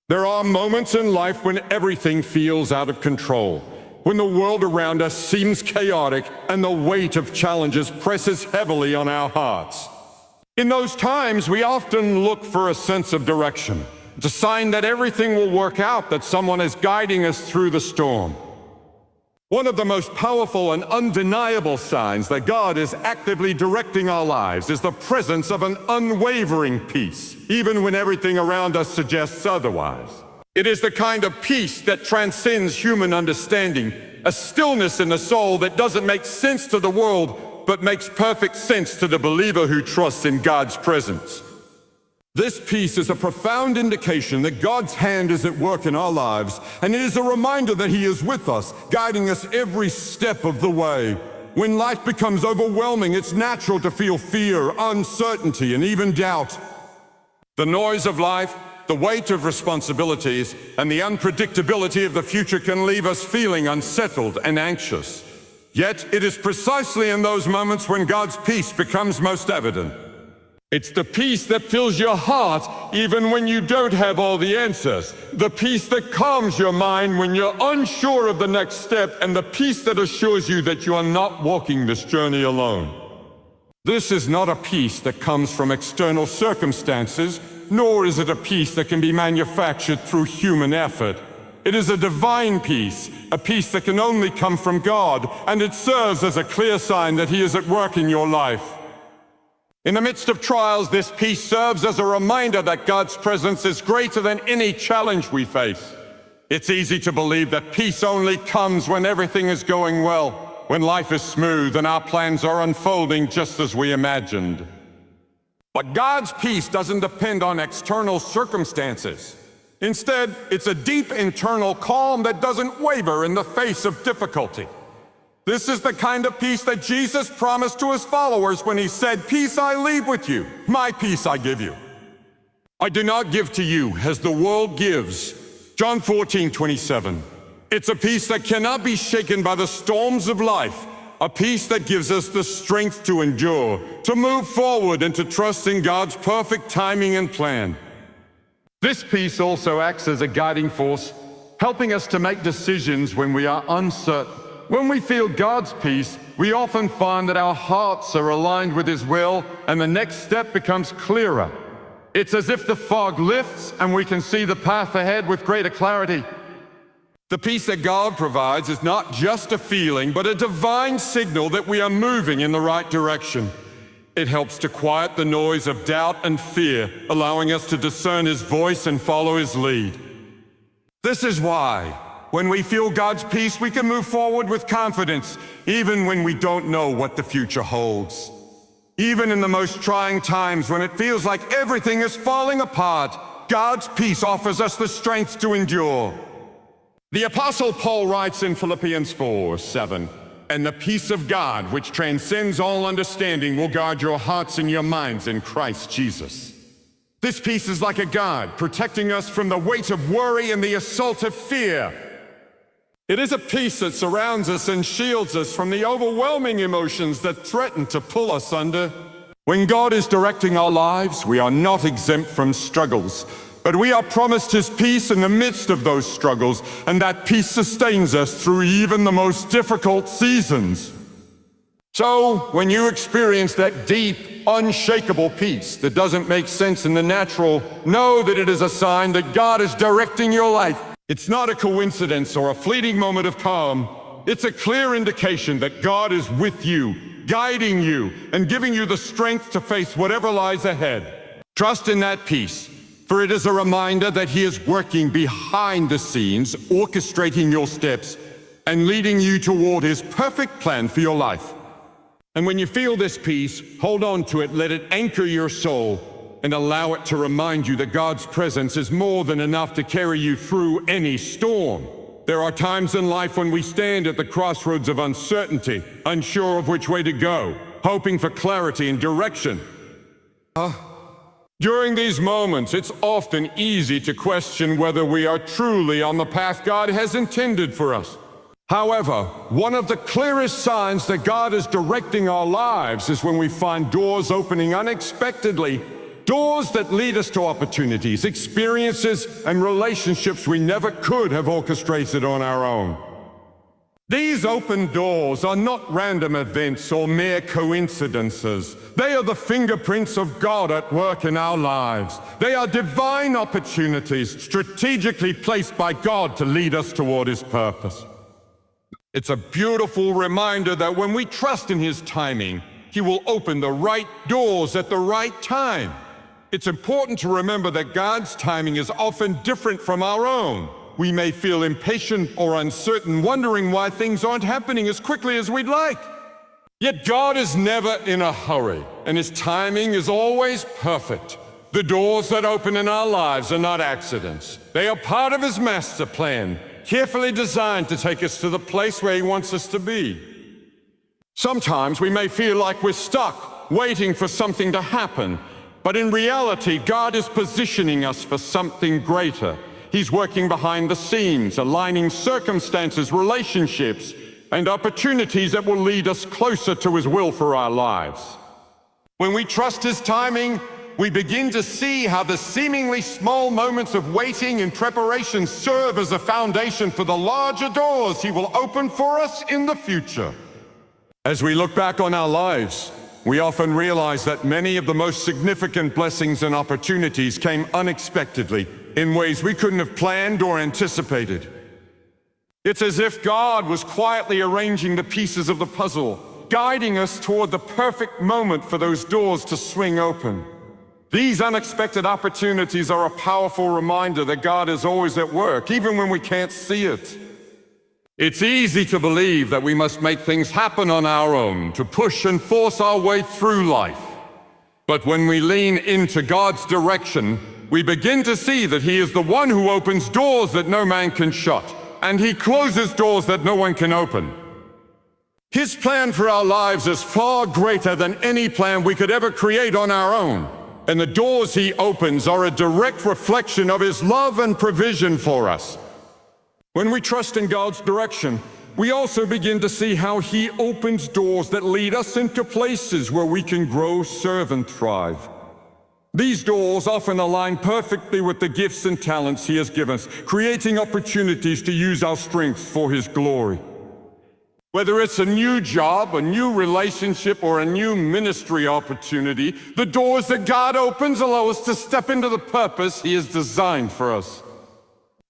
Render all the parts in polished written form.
There are moments in life when everything feels out of control, when the world around us seems chaotic and the weight of challenges presses heavily on our hearts. In those times, we often look for a sense of direction. It's a sign that everything will work out, that someone is guiding us through the storm. One of the most powerful and undeniable signs that God is actively directing our lives is the presence of an unwavering peace, even when everything around us suggests otherwise. It is the kind of peace that transcends human understanding, a stillness in the soul that doesn't make sense to the world, but makes perfect sense to the believer who trusts in God's presence. This peace is a profound indication that God's hand is at work in our lives, and it is a reminder that He is with us, guiding us every step of the way. When life becomes overwhelming, it's natural to feel fear, uncertainty, and even doubt. The noise of life, the weight of responsibilities, and the unpredictability of the future can leave us feeling unsettled and anxious. Yet, it is precisely in those moments when God's peace becomes most evident. It's the peace that fills your heart even when you don't have all the answers. The peace that calms your mind when you're unsure of the next step, and the peace that assures you that you are not walking this journey alone. This is not a peace that comes from external circumstances, nor is it a peace that can be manufactured through human effort. It is a divine peace, a peace that can only come from God, and it serves as a clear sign that He is at work in your life. In the midst of trials, this peace serves as a reminder that God's presence is greater than any challenge we face. It's easy to believe that peace only comes when everything is going well, when life is smooth and our plans are unfolding just as we imagined. But God's peace doesn't depend on external circumstances. Instead, it's a deep internal calm that doesn't waver in the face of difficulty. This is the kind of peace that Jesus promised to His followers when He said, "Peace I leave with you, my peace I give you. I do not give to you as the world gives." John 14:27. It's a peace that cannot be shaken by the storms of life, a peace that gives us the strength to endure, to move forward, and to trust in God's perfect timing and plan. This peace also acts as a guiding force, helping us to make decisions when we are uncertain. When we feel God's peace, we often find that our hearts are aligned with His will, and the next step becomes clearer. It's as if the fog lifts and we can see the path ahead with greater clarity. The peace that God provides is not just a feeling, but a divine signal that we are moving in the right direction. It helps to quiet the noise of doubt and fear, allowing us to discern His voice and follow His lead. This is why, when we feel God's peace, we can move forward with confidence, even when we don't know what the future holds. Even in the most trying times, when it feels like everything is falling apart, God's peace offers us the strength to endure. The Apostle Paul writes in Philippians 4:7, "And the peace of God, which transcends all understanding, will guard your hearts and your minds in Christ Jesus." This peace is like a guard, protecting us from the weight of worry and the assault of fear. It is a peace that surrounds us and shields us from the overwhelming emotions that threaten to pull us under. When God is directing our lives, we are not exempt from struggles, but we are promised His peace in the midst of those struggles, and that peace sustains us through even the most difficult seasons. So, when you experience that deep, unshakable peace that doesn't make sense in the natural, know that it is a sign that God is directing your life. It's not a coincidence or a fleeting moment of calm. It's a clear indication that God is with you, guiding you, and giving you the strength to face whatever lies ahead. Trust in that peace, for it is a reminder that He is working behind the scenes, orchestrating your steps, and leading you toward His perfect plan for your life. And when you feel this peace, hold on to it, let it anchor your soul, and allow it to remind you that God's presence is more than enough to carry you through any storm. There are times in life when we stand at the crossroads of uncertainty, unsure of which way to go, hoping for clarity and direction. During these moments, it's often easy to question whether we are truly on the path God has intended for us. However, one of the clearest signs that God is directing our lives is when we find doors opening unexpectedly Doors that lead us to opportunities, experiences, and relationships we never could have orchestrated on our own. These open doors are not random events or mere coincidences. They are the fingerprints of God at work in our lives. They are divine opportunities strategically placed by God to lead us toward His purpose. It's a beautiful reminder that when we trust in His timing, He will open the right doors at the right time. It's important to remember that God's timing is often different from our own. We may feel impatient or uncertain, wondering why things aren't happening as quickly as we'd like. Yet God is never in a hurry, and His timing is always perfect. The doors that open in our lives are not accidents. They are part of His master plan, carefully designed to take us to the place where He wants us to be. Sometimes we may feel like we're stuck, waiting for something to happen. But in reality, God is positioning us for something greater. He's working behind the scenes, aligning circumstances, relationships, and opportunities that will lead us closer to His will for our lives. When we trust His timing, we begin to see how the seemingly small moments of waiting and preparation serve as a foundation for the larger doors He will open for us in the future. As we look back on our lives, we often realize that many of the most significant blessings and opportunities came unexpectedly, in ways we couldn't have planned or anticipated. It's as if God was quietly arranging the pieces of the puzzle, guiding us toward the perfect moment for those doors to swing open. These unexpected opportunities are a powerful reminder that God is always at work, even when we can't see it. It's easy to believe that we must make things happen on our own, to push and force our way through life. But when we lean into God's direction, we begin to see that He is the one who opens doors that no man can shut, and He closes doors that no one can open. His plan for our lives is far greater than any plan we could ever create on our own, and the doors He opens are a direct reflection of His love and provision for us. When we trust in God's direction, we also begin to see how He opens doors that lead us into places where we can grow, serve, and thrive. These doors often align perfectly with the gifts and talents He has given us, creating opportunities to use our strengths for His glory. Whether it's a new job, a new relationship, or a new ministry opportunity, the doors that God opens allow us to step into the purpose He has designed for us.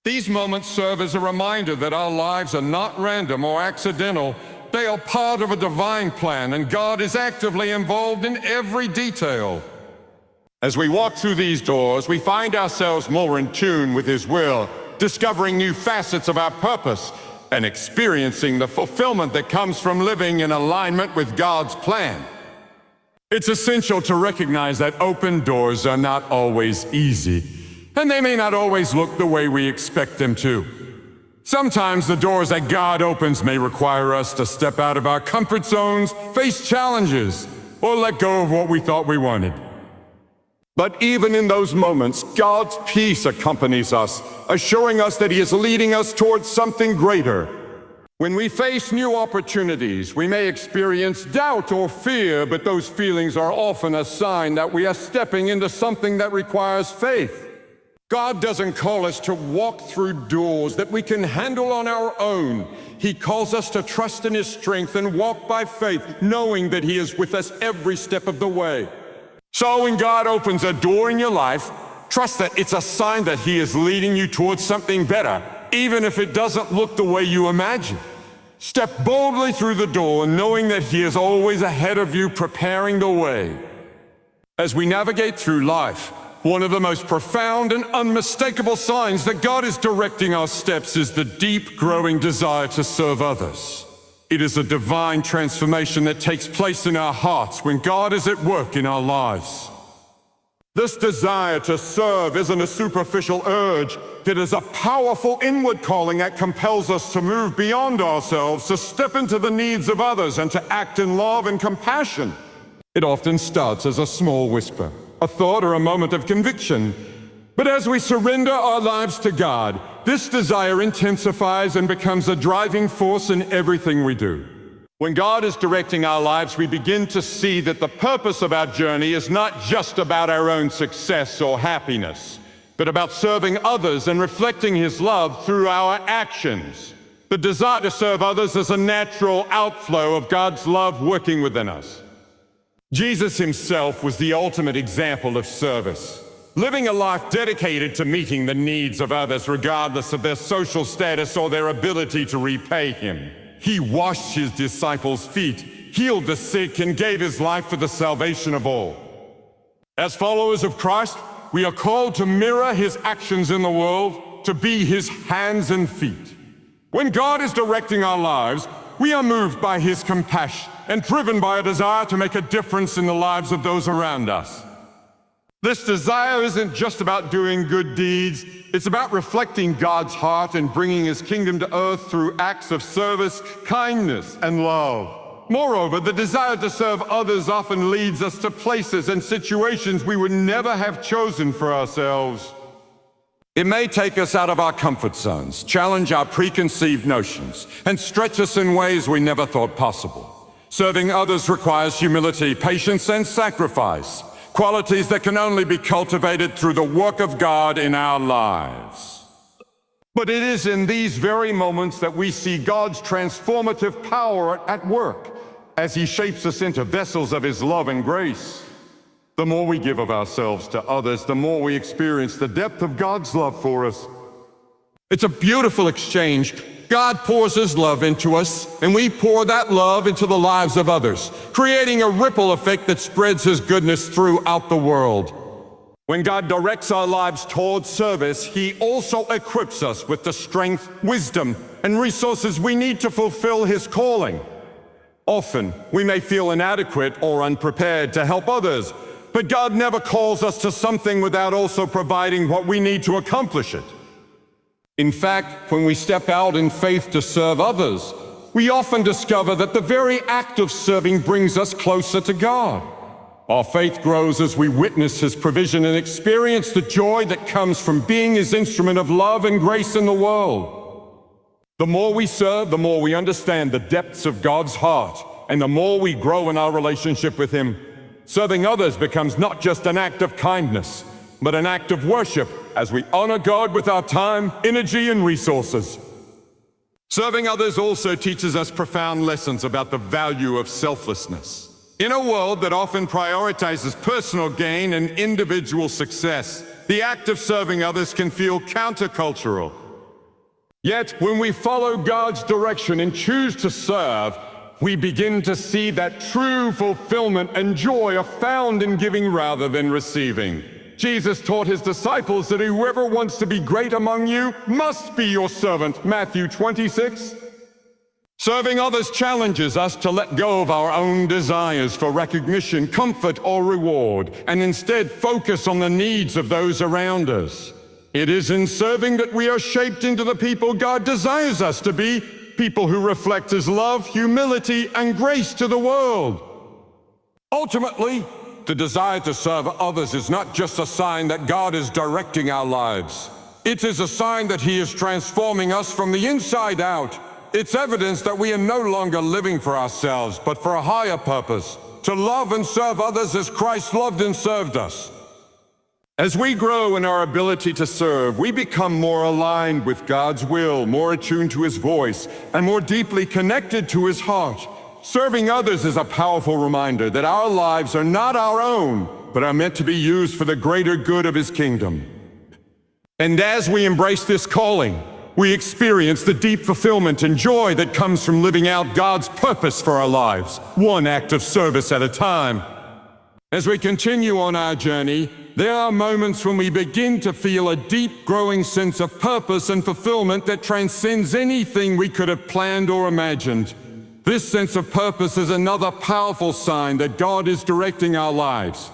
These moments serve as a reminder that our lives are not random or accidental. They are part of a divine plan, and God is actively involved in every detail. As we walk through these doors, we find ourselves more in tune with His will, discovering new facets of our purpose, and experiencing the fulfillment that comes from living in alignment with God's plan. It's essential to recognize that open doors are not always easy, and they may not always look the way we expect them to. Sometimes the doors that God opens may require us to step out of our comfort zones, face challenges, or let go of what we thought we wanted. But even in those moments, God's peace accompanies us, assuring us that He is leading us towards something greater. When we face new opportunities, we may experience doubt or fear, but those feelings are often a sign that we are stepping into something that requires faith. God doesn't call us to walk through doors that we can handle on our own. He calls us to trust in His strength and walk by faith, knowing that He is with us every step of the way. So when God opens a door in your life, trust that it's a sign that He is leading you towards something better, even if it doesn't look the way you imagine. Step boldly through the door, knowing that He is always ahead of you, preparing the way. As we navigate through life, one of the most profound and unmistakable signs that God is directing our steps is the deep, growing desire to serve others. It is a divine transformation that takes place in our hearts when God is at work in our lives. This desire to serve isn't a superficial urge. It is a powerful inward calling that compels us to move beyond ourselves, to step into the needs of others, and to act in love and compassion. It often starts as a small whisper, a thought, or a moment of conviction. But as we surrender our lives to God, this desire intensifies and becomes a driving force in everything we do. When God is directing our lives, we begin to see that the purpose of our journey is not just about our own success or happiness, but about serving others and reflecting His love through our actions. The desire to serve others is a natural outflow of God's love working within us. Jesus Himself was the ultimate example of service, living a life dedicated to meeting the needs of others regardless of their social status or their ability to repay Him. He washed His disciples' feet, healed the sick, and gave His life for the salvation of all. As followers of Christ, we are called to mirror His actions in the world, to be His hands and feet. When God is directing our lives, we are moved by His compassion and driven by a desire to make a difference in the lives of those around us. This desire isn't just about doing good deeds, it's about reflecting God's heart and bringing His kingdom to earth through acts of service, kindness, and love. Moreover, the desire to serve others often leads us to places and situations we would never have chosen for ourselves. It may take us out of our comfort zones, challenge our preconceived notions, and stretch us in ways we never thought possible. Serving others requires humility, patience, and sacrifice, qualities that can only be cultivated through the work of God in our lives. But it is in these very moments that we see God's transformative power at work as He shapes us into vessels of His love and grace. The more we give of ourselves to others, the more we experience the depth of God's love for us. It's a beautiful exchange. God pours His love into us, and we pour that love into the lives of others, creating a ripple effect that spreads His goodness throughout the world. When God directs our lives towards service, He also equips us with the strength, wisdom, and resources we need to fulfill His calling. Often, we may feel inadequate or unprepared to help others, but God never calls us to something without also providing what we need to accomplish it. In fact, when we step out in faith to serve others, we often discover that the very act of serving brings us closer to God. Our faith grows as we witness His provision and experience the joy that comes from being His instrument of love and grace in the world. The more we serve, the more we understand the depths of God's heart, and the more we grow in our relationship with Him. Serving others becomes not just an act of kindness, but an act of worship as we honor God with our time, energy, and resources. Serving others also teaches us profound lessons about the value of selflessness. In a world that often prioritizes personal gain and individual success, the act of serving others can feel countercultural. Yet, when we follow God's direction and choose to serve, we begin to see that true fulfillment and joy are found in giving rather than receiving. Jesus taught His disciples that whoever wants to be great among you must be your servant, Matthew 26. Serving others challenges us to let go of our own desires for recognition, comfort, or reward, and instead focus on the needs of those around us. It is in serving that we are shaped into the people God desires us to be, people who reflect His love, humility, and grace to the world. Ultimately, the desire to serve others is not just a sign that God is directing our lives. It is a sign that He is transforming us from the inside out. It's evidence that we are no longer living for ourselves, but for a higher purpose, to love and serve others as Christ loved and served us. As we grow in our ability to serve, we become more aligned with God's will, more attuned to His voice, and more deeply connected to His heart. Serving others is a powerful reminder that our lives are not our own, but are meant to be used for the greater good of His kingdom. And as we embrace this calling, we experience the deep fulfillment and joy that comes from living out God's purpose for our lives, one act of service at a time. As we continue on our journey, there are moments when we begin to feel a deep, growing sense of purpose and fulfillment that transcends anything we could have planned or imagined. This sense of purpose is another powerful sign that God is directing our lives.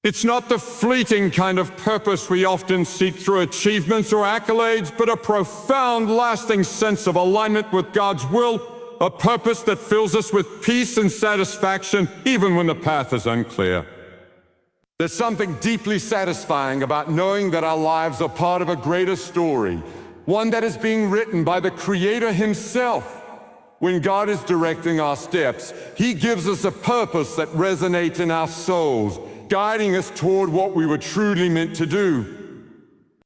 It's not the fleeting kind of purpose we often seek through achievements or accolades, but a profound, lasting sense of alignment with God's will, a purpose that fills us with peace and satisfaction, even when the path is unclear. There's something deeply satisfying about knowing that our lives are part of a greater story, one that is being written by the Creator Himself. When God is directing our steps, He gives us a purpose that resonates in our souls, guiding us toward what we were truly meant to do.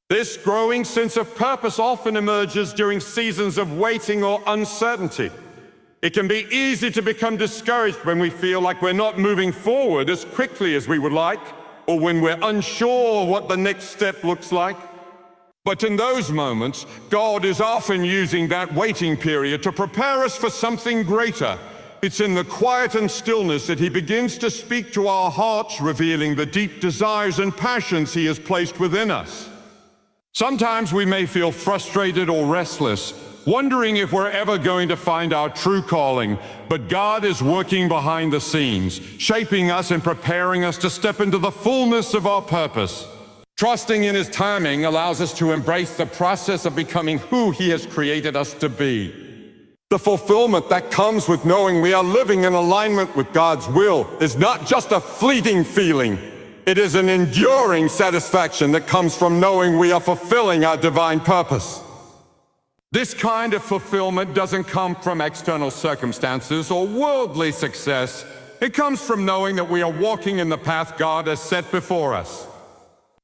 This growing sense of purpose often emerges during seasons of waiting or uncertainty. It can be easy to become discouraged when we feel like we're not moving forward as quickly as we would like, or when we're unsure what the next step looks like. But in those moments, God is often using that waiting period to prepare us for something greater. It's in the quiet and stillness that He begins to speak to our hearts, revealing the deep desires and passions He has placed within us. Sometimes we may feel frustrated or restless, wondering if we're ever going to find our true calling, but God is working behind the scenes, shaping us and preparing us to step into the fullness of our purpose. Trusting in His timing allows us to embrace the process of becoming who He has created us to be. The fulfillment that comes with knowing we are living in alignment with God's will is not just a fleeting feeling. It is an enduring satisfaction that comes from knowing we are fulfilling our divine purpose. This kind of fulfillment doesn't come from external circumstances or worldly success. It comes from knowing that we are walking in the path God has set before us.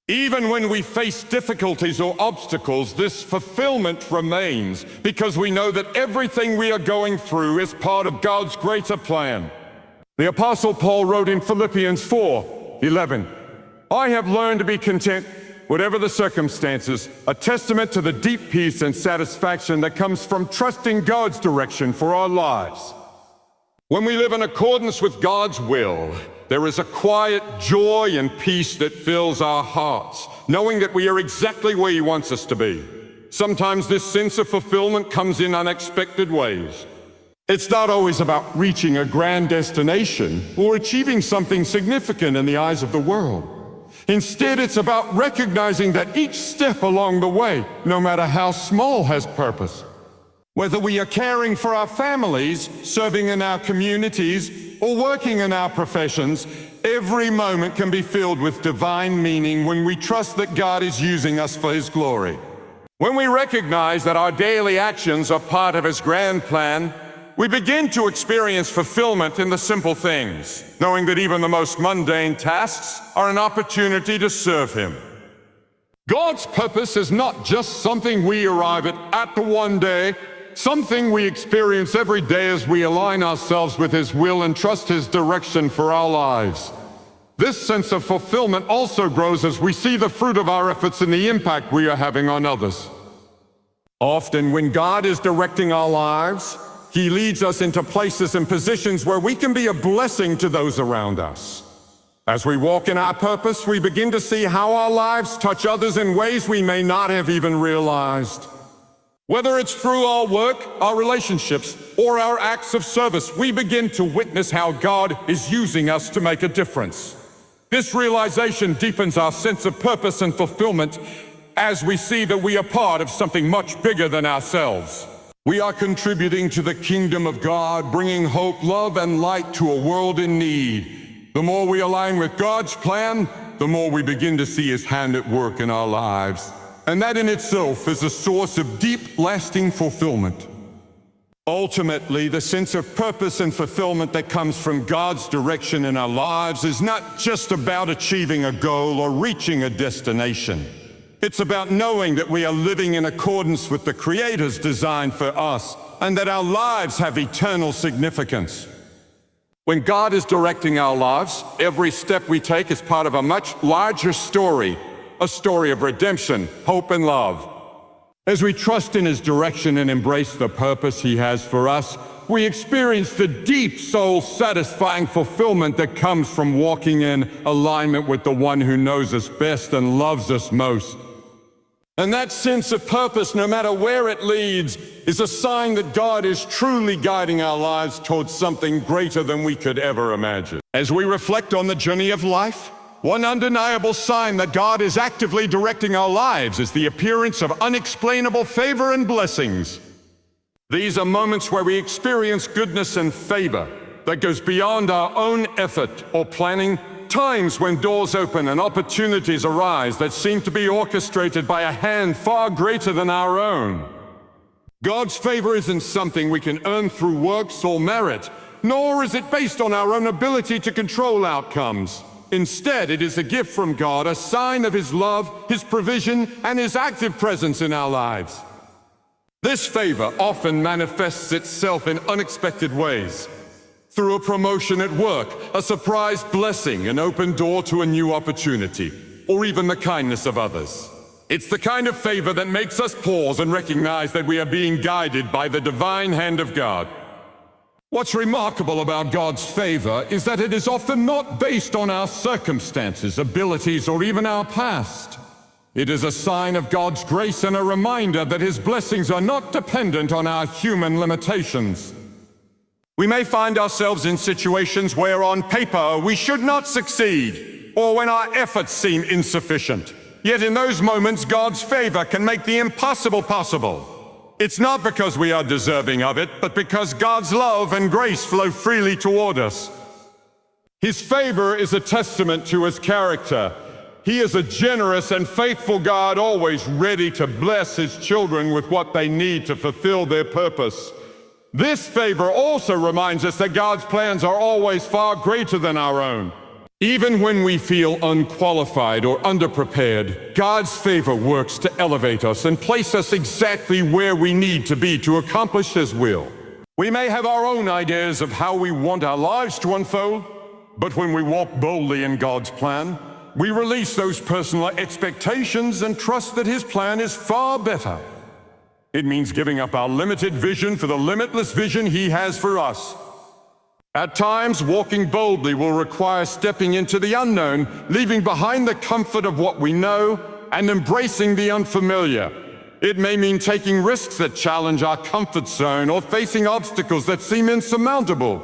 Even when we face difficulties or obstacles, this fulfillment remains because we know that everything we are going through is part of God's greater plan. The Apostle Paul wrote in Philippians 4:11, "I have learned to be content, whatever the circumstances, a testament to the deep peace and satisfaction that comes from trusting God's direction for our lives." When we live in accordance with God's will, there is a quiet joy and peace that fills our hearts, knowing that we are exactly where He wants us to be. Sometimes this sense of fulfillment comes in unexpected ways. It's not always about reaching a grand destination or achieving something significant in the eyes of the world. Instead, it's about recognizing that each step along the way, no matter how small, has purpose. Whether we are caring for our families, serving in our communities, or working in our professions, every moment can be filled with divine meaning when we trust that God is using us for His glory. When we recognize that our daily actions are part of His grand plan, we begin to experience fulfillment in the simple things, knowing that even the most mundane tasks are an opportunity to serve Him. God's purpose is not just something we arrive at the one day, something we experience every day as we align ourselves with His will and trust His direction for our lives. This sense of fulfillment also grows as we see the fruit of our efforts and the impact we are having on others. Often, when God is directing our lives, He leads us into places and positions where we can be a blessing to those around us. As we walk in our purpose, we begin to see how our lives touch others in ways we may not have even realized. Whether it's through our work, our relationships, or our acts of service, we begin to witness how God is using us to make a difference. This realization deepens our sense of purpose and fulfillment as we see that we are part of something much bigger than ourselves. We are contributing to the kingdom of God, bringing hope, love, and light to a world in need. The more we align with God's plan, the more we begin to see His hand at work in our lives. And that in itself is a source of deep, lasting fulfillment. Ultimately, the sense of purpose and fulfillment that comes from God's direction in our lives is not just about achieving a goal or reaching a destination. It's about knowing that we are living in accordance with the Creator's design for us, and that our lives have eternal significance. When God is directing our lives, every step we take is part of a much larger story, a story of redemption, hope, and love. As we trust in His direction and embrace the purpose He has for us, we experience the deep, soul-satisfying fulfillment that comes from walking in alignment with the One who knows us best and loves us most. And that sense of purpose, no matter where it leads, is a sign that God is truly guiding our lives towards something greater than we could ever imagine. As we reflect on the journey of life, one undeniable sign that God is actively directing our lives is the appearance of unexplainable favor and blessings. These are moments where we experience goodness and favor that goes beyond our own effort or planning, times when doors open and opportunities arise that seem to be orchestrated by a hand far greater than our own. God's favor isn't something we can earn through works or merit, nor is it based on our own ability to control outcomes. Instead, it is a gift from God, a sign of His love, His provision, and His active presence in our lives. This favor often manifests itself in unexpected ways. Through a promotion at work, a surprise blessing, an open door to a new opportunity, or even the kindness of others. It's the kind of favor that makes us pause and recognize that we are being guided by the divine hand of God. What's remarkable about God's favor is that it is often not based on our circumstances, abilities, or even our past. It is a sign of God's grace and a reminder that His blessings are not dependent on our human limitations. We may find ourselves in situations where on paper we should not succeed, or when our efforts seem insufficient. Yet in those moments, God's favor can make the impossible possible. It's not because we are deserving of it, but because God's love and grace flow freely toward us. His favor is a testament to His character. He is a generous and faithful God, always ready to bless His children with what they need to fulfill their purpose. This favor also reminds us that God's plans are always far greater than our own. Even when we feel unqualified or underprepared, God's favor works to elevate us and place us exactly where we need to be to accomplish His will. We may have our own ideas of how we want our lives to unfold, but when we walk boldly in God's plan, we release those personal expectations and trust that His plan is far better. It means giving up our limited vision for the limitless vision He has for us. At times, walking boldly will require stepping into the unknown, leaving behind the comfort of what we know, and embracing the unfamiliar. It may mean taking risks that challenge our comfort zone or facing obstacles that seem insurmountable.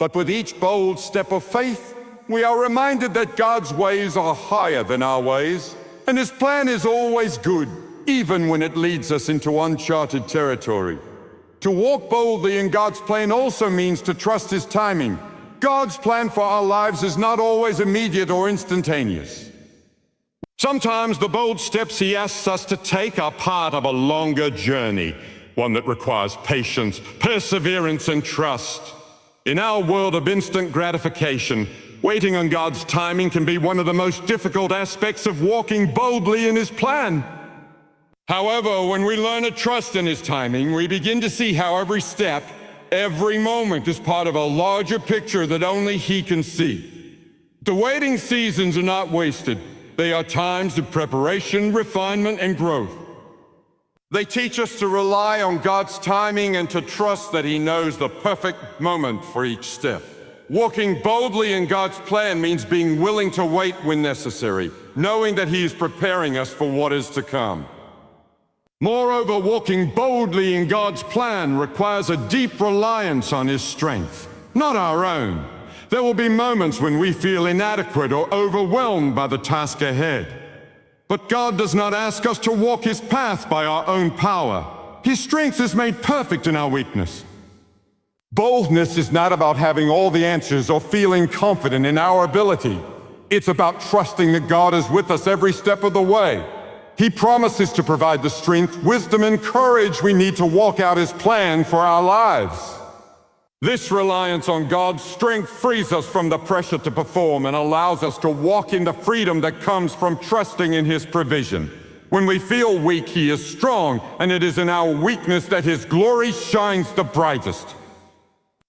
But with each bold step of faith, we are reminded that God's ways are higher than our ways, and His plan is always good, even when it leads us into uncharted territory. To walk boldly in God's plan also means to trust His timing. God's plan for our lives is not always immediate or instantaneous. Sometimes the bold steps He asks us to take are part of a longer journey, one that requires patience, perseverance, and trust. In our world of instant gratification, waiting on God's timing can be one of the most difficult aspects of walking boldly in His plan. However, when we learn to trust in His timing, we begin to see how every step, every moment is part of a larger picture that only He can see. The waiting seasons are not wasted. They are times of preparation, refinement, and growth. They teach us to rely on God's timing and to trust that He knows the perfect moment for each step. Walking boldly in God's plan means being willing to wait when necessary, knowing that He is preparing us for what is to come. Moreover, walking boldly in God's plan requires a deep reliance on His strength, not our own. There will be moments when we feel inadequate or overwhelmed by the task ahead. But God does not ask us to walk His path by our own power. His strength is made perfect in our weakness. Boldness is not about having all the answers or feeling confident in our ability. It's about trusting that God is with us every step of the way. He promises to provide the strength, wisdom, and courage we need to walk out His plan for our lives. This reliance on God's strength frees us from the pressure to perform and allows us to walk in the freedom that comes from trusting in His provision. When we feel weak, He is strong, and it is in our weakness that His glory shines the brightest.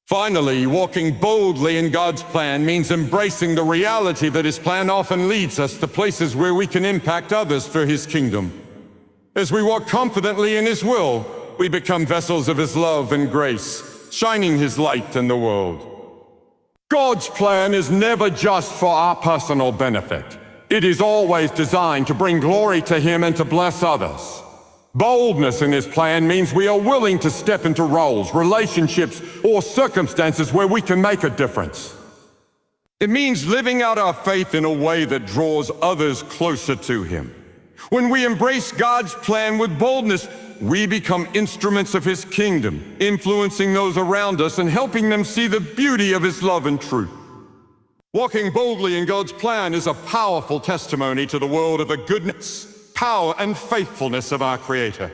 Finally, walking boldly in God's plan means embracing the reality that His plan often leads us to places where we can impact others for His kingdom. As we walk confidently in His will, we become vessels of His love and grace, shining His light in the world. God's plan is never just for our personal benefit. It is always designed to bring glory to Him and to bless others. Boldness in His plan means we are willing to step into roles, relationships, or circumstances where we can make a difference. It means living out our faith in a way that draws others closer to Him. When we embrace God's plan with boldness, we become instruments of His kingdom, influencing those around us and helping them see the beauty of His love and truth. Walking boldly in God's plan is a powerful testimony to the world of the goodness, power, and faithfulness of our Creator.